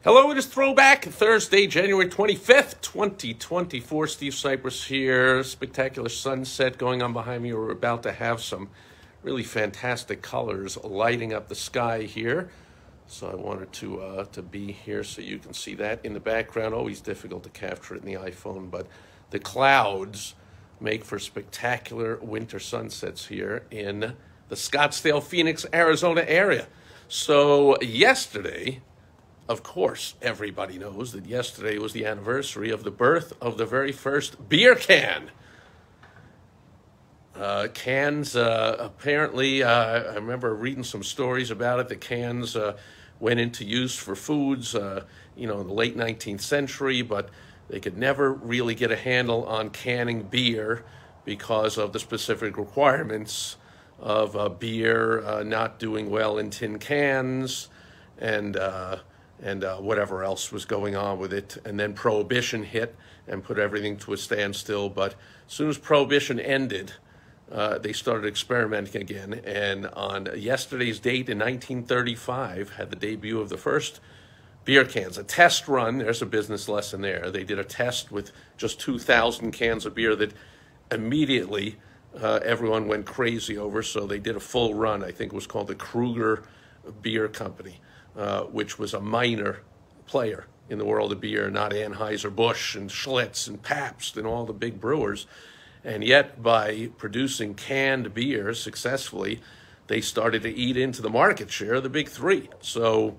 Hello, it is Throwback, Thursday, January 25th, 2024. Steve Sipress here. Spectacular sunset going on behind me. We're about to have some really fantastic colors lighting up the sky here. So I wanted to be here so you can see that in the background. Always difficult to capture it in the iPhone, but the clouds make for spectacular winter sunsets here in the Scottsdale, Phoenix, Arizona area. So yesterday, of course, everybody knows that yesterday was the anniversary of the birth of the very first beer can. Cans, apparently, I remember reading some stories about it. The cans went into use for foods, in the late 19th century, but they could never really get a handle on canning beer because of the specific requirements of beer not doing well in tin cans and whatever else was going on with it. And then Prohibition hit and put everything to a standstill. But as soon as Prohibition ended, they started experimenting again. And on yesterday's date in 1935, had the debut of the first beer cans. A test run, there's a business lesson there. They did a test with just 2,000 cans of beer that immediately everyone went crazy over. So they did a full run. I think it was called the Kruger Beer Company. Which was a minor player in the world of beer, not Anheuser-Busch and Schlitz and Pabst and all the big brewers. And yet, by producing canned beer successfully, they started to eat into the market share of the big three. So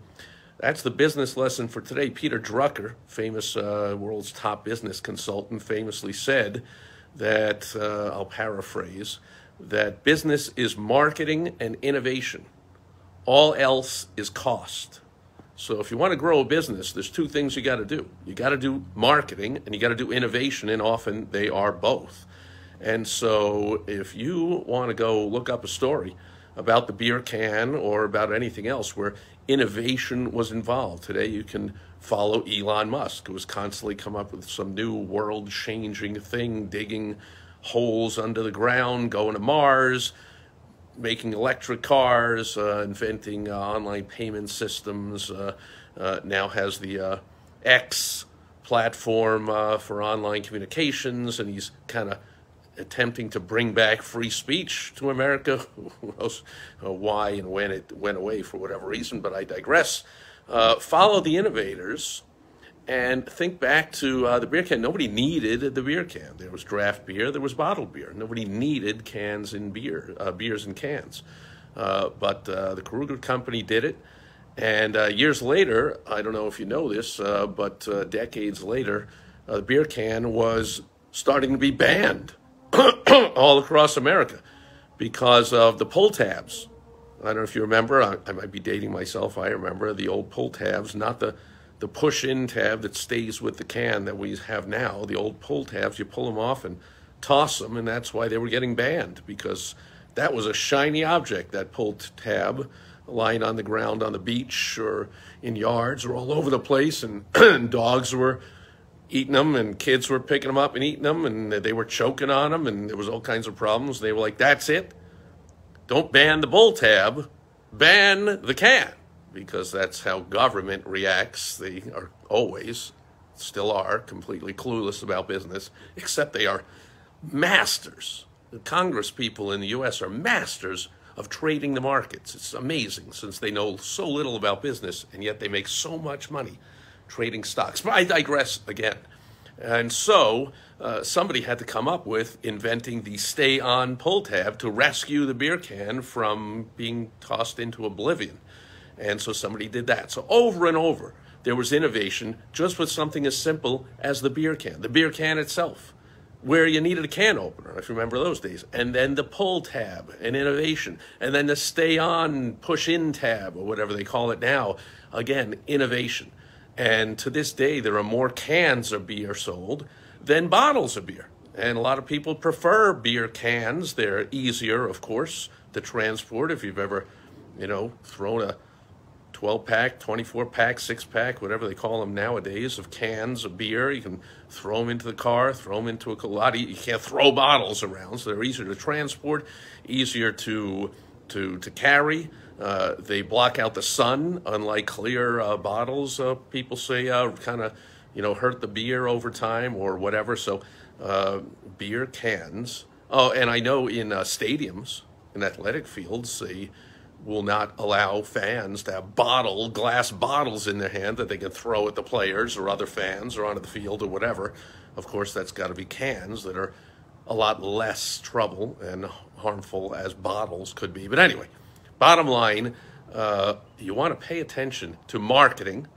that's the business lesson for today. Peter Drucker, famous world's top business consultant, famously said that, I'll paraphrase, that business is marketing and innovation. All else is cost. So if you want to grow a business, there's two things you got to do. You got to do marketing and you got to do innovation, and often they are both. And so if you want to go look up a story about the beer can or about anything else where innovation was involved, today you can follow Elon Musk, who has constantly come up with some new world-changing thing, digging holes under the ground, going to Mars, making electric cars, inventing online payment systems, now has the X platform for online communications, and he's kind of attempting to bring back free speech to America. Who knows why and when it went away for whatever reason, but I digress. Follow the innovators and think back to the beer can. Nobody needed the beer can. There was draft beer, there was bottled beer. Nobody needed cans in beer, beers in cans. But the Kruger Company did it. And years later, I don't know if you know this, but decades later, the beer can was starting to be banned all across America because of the pull tabs. I don't know if you remember, I might be dating myself, I remember the old pull tabs, not the push-in tab that stays with the can that we have now. The old pull tabs, you pull them off and toss them, and that's why they were getting banned, because that was a shiny object, that pull tab, lying on the ground on the beach or in yards or all over the place, and dogs were eating them, and kids were picking them up and eating them, and they were choking on them, and there was all kinds of problems. They were like, that's it. Don't ban the pull tab, ban the can. Because that's how government reacts. They are always, still are, completely clueless about business, except they are masters. The Congress people in the U.S. are masters of trading the markets. It's amazing, since they know so little about business, and yet they make so much money trading stocks. But I digress again. And so somebody had to come up with inventing the stay-on pull tab to rescue the beer can from being tossed into oblivion. And so somebody did that. So over and over, there was innovation just with something as simple as the beer can itself, where you needed a can opener, if you remember those days, and then the pull tab, and innovation, and then the stay-on push-in tab, or whatever they call it now. Again, innovation. And to this day, there are more cans of beer sold than bottles of beer. And a lot of people prefer beer cans. They're easier, of course, to transport. If you've ever, thrown a 12-pack, 24-pack, 6-pack, whatever they call them nowadays, of cans of beer. You can throw them into the car, throw them into a lot. You can't throw bottles around, so they're easier to transport, easier to carry. They block out the sun, unlike clear bottles. People say kind of, hurt the beer over time or whatever. So beer cans. Oh, and I know in stadiums, in athletic fields, they will not allow fans to have glass bottles in their hand that they can throw at the players or other fans or onto the field or whatever. Of course, that's got to be cans that are a lot less trouble and harmful as bottles could be. But anyway, bottom line, you want to pay attention to marketing,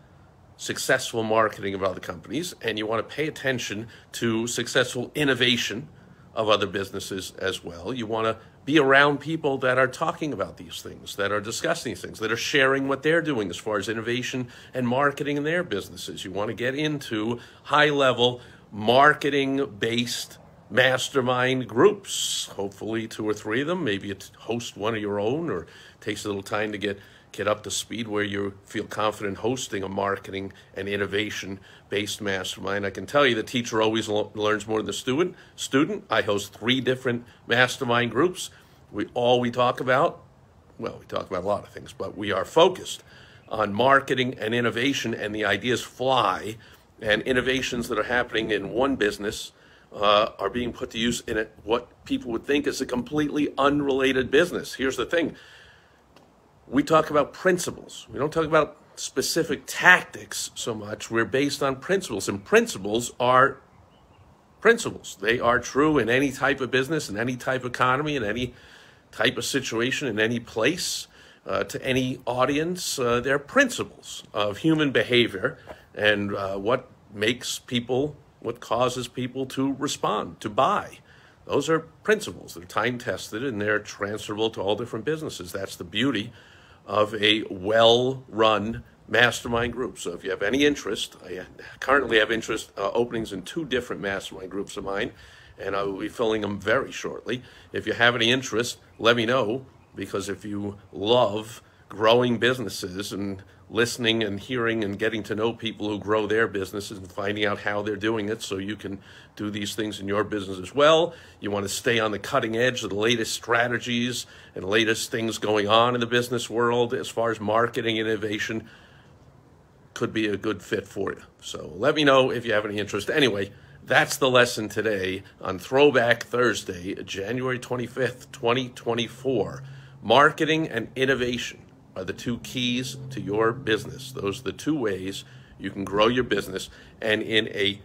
successful marketing of other companies, and you want to pay attention to successful innovation of other businesses as well. You want to be around people that are talking about these things, that are discussing these things, that are sharing what they're doing as far as innovation and marketing in their businesses. You want to get into high-level marketing-based mastermind groups, hopefully 2 or 3 of them. Maybe you host one of your own, or it takes a little time to get up to speed where you feel confident hosting a marketing and innovation-based mastermind. I can tell you the teacher always learns more than the student. I host 3 different mastermind groups. We talk about, well, we talk about a lot of things, but we are focused on marketing and innovation, and the ideas fly, and innovations that are happening in one business are being put to use in what people would think is a completely unrelated business. Here's the thing. We talk about principles. We don't talk about specific tactics so much. We're based on principles, and principles are principles. They are true in any type of business, in any type of economy, in any type of situation, in any place, to any audience. They're principles of human behavior and what causes people to respond, to buy. Those are principles. They're time-tested, and they're transferable to all different businesses. That's the beauty of a well-run mastermind group. So if you have any interest, I currently have openings in 2 different mastermind groups of mine, and I will be filling them very shortly. If you have any interest, let me know, because if you love growing businesses and listening and hearing and getting to know people who grow their businesses and finding out how they're doing it so you can do these things in your business as well. You want to stay on the cutting edge of the latest strategies and latest things going on in the business world as far as marketing and innovation. Could be a good fit for you. So let me know if you have any interest. Anyway, that's the lesson today on Throwback Thursday, January 25th, 2024. Marketing and innovation are the 2 keys to your business. Those are the 2 ways you can grow your business. And in a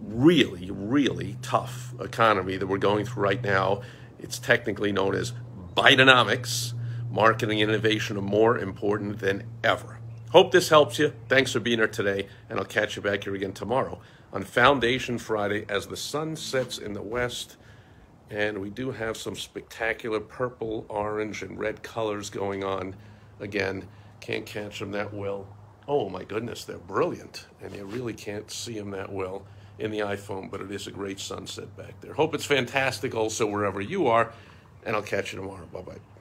really, really tough economy that we're going through right now, it's technically known as Bidenomics. Marketing and innovation are more important than ever. Hope this helps you. Thanks for being here today, and I'll catch you back here again tomorrow on Foundation Friday as the sun sets in the west. And we do have some spectacular purple, orange, and red colors going on. Again, can't catch them that well. Oh my goodness, they're brilliant. And you really can't see them that well in the iPhone, but it is a great sunset back there. Hope it's fantastic also wherever you are, and I'll catch you tomorrow. Bye-bye.